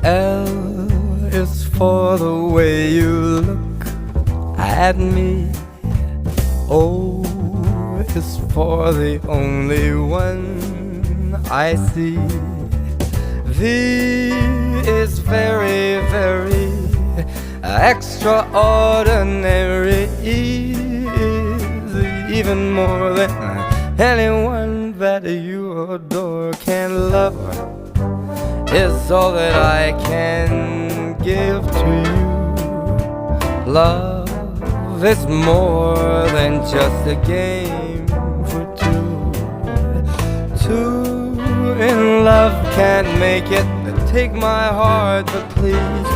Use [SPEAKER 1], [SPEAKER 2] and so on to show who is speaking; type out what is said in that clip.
[SPEAKER 1] L is for the way you look at me. O is for the only one I see. V is very, very extraordinary. E is even more than anyone that you adore can love. Is all that I can give to you. Love is more than just a game for two. Two in love can't make it. Take my heart, but please don't